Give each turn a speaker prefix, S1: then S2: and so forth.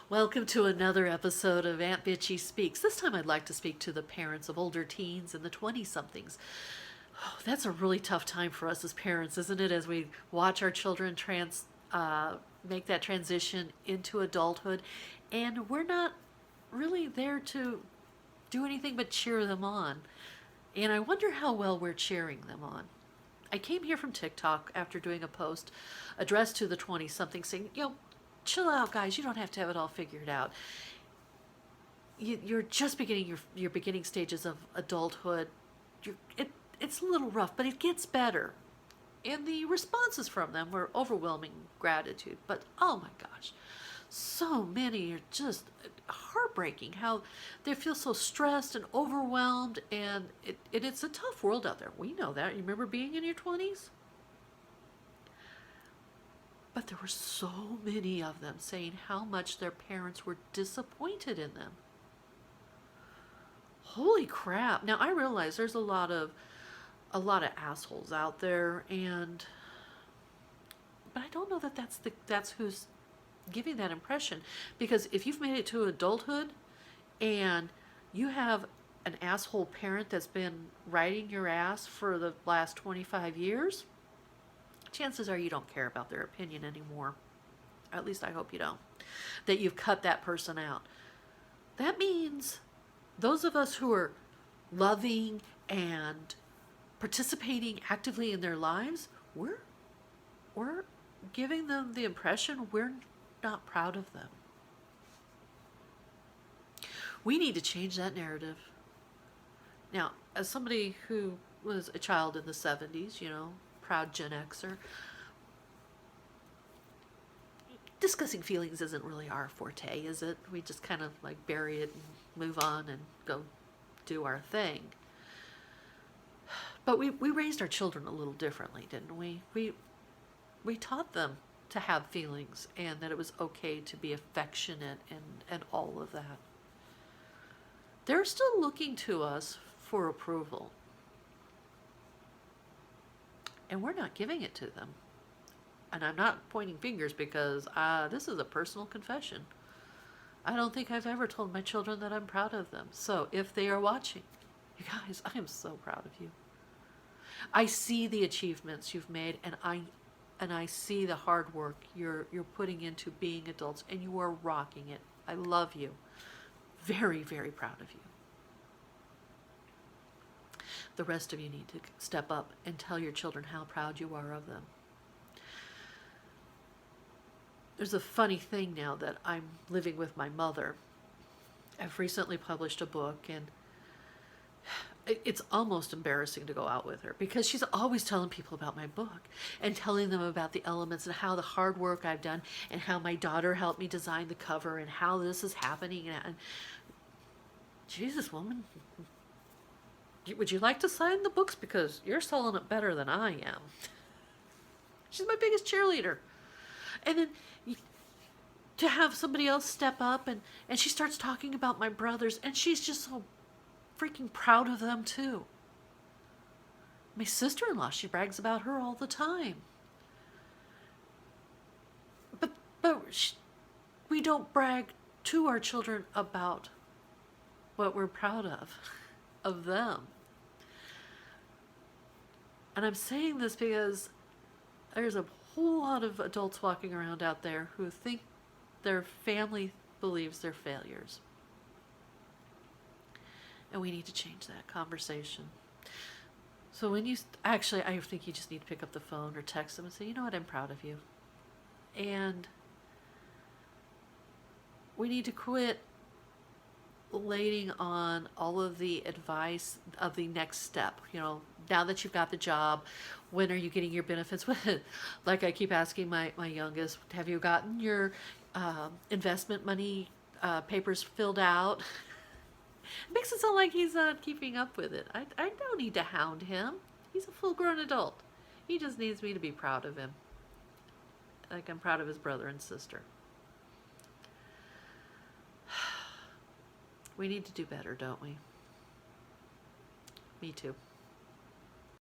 S1: Welcome to another episode of Aunt Bitchy Speaks. This time I'd like to speak to the parents of older teens and the 20-somethings. Oh, that's a really tough time for us as parents, isn't it? As we watch our children make that transition into adulthood, and we're not really there to do anything but cheer them on. And I wonder how well we're cheering them on. I came here from TikTok after doing a post addressed to the 20-somethings saying, chill out, guys. You don't have to have it all figured out. You're just beginning your beginning stages of adulthood. It's a little rough, but it gets better. And the responses from them were overwhelming gratitude. But oh my gosh, so many are just heartbreaking how they feel so stressed and overwhelmed. And it's a tough world out there. We know that. You remember being in your 20s? But there were so many of them saying how much their parents were disappointed in them. Holy crap. Now I realize there's a lot of assholes out there, but I don't know that that's who's giving that impression, because if you've made it to adulthood and you have an asshole parent that's been riding your ass for the last 25 years, chances are you don't care about their opinion anymore. At least I hope you don't. That you've cut that person out. That means those of us who are loving and participating actively in their lives, we're giving them the impression we're not proud of them. We need to change that narrative. Now, as somebody who was a child in the 70s, proud Gen Xer, discussing feelings isn't really our forte, is it? We just kind of like bury it and move on and go do our thing. But we raised our children a little differently, didn't we? We taught them to have feelings and that it was okay to be affectionate and all of that. They're still looking to us for approval. And we're not giving it to them. And I'm not pointing fingers because this is a personal confession. I don't think I've ever told my children that I'm proud of them. So if they are watching, you guys, I am so proud of you. I see the achievements you've made, and I see the hard work you're putting into being adults, and you are rocking it. I love you. Very, very proud of you. The rest of you need to step up and tell your children how proud you are of them. There's a funny thing now that I'm living with my mother. I've recently published a book, and it's almost embarrassing to go out with her because she's always telling people about my book and telling them about the elements and how the hard work I've done and how my daughter helped me design the cover and how this is happening. And Jesus, woman, would you like to sign the books? Because you're selling it better than I am. She's my biggest cheerleader. And then to have somebody else step up and she starts talking about my brothers, and she's just so freaking proud of them too. My sister-in-law, she brags about her all the time. But we don't brag to our children about what we're proud of them. And I'm saying this because there's a whole lot of adults walking around out there who think their family believes they're failures. And we need to change that conversation. So when I think you just need to pick up the phone or text them and say, you know what, I'm proud of you. And we need to quit laying on all of the advice of the next step. Now that you've got the job, when are you getting your benefits? Like I keep asking my youngest, have you gotten your investment money papers filled out? It makes it sound like he's not keeping up with it. I don't need to hound him. He's a full-grown adult. He just needs me to be proud of him. Like I'm proud of his brother and sister. We need to do better, don't we? Me too.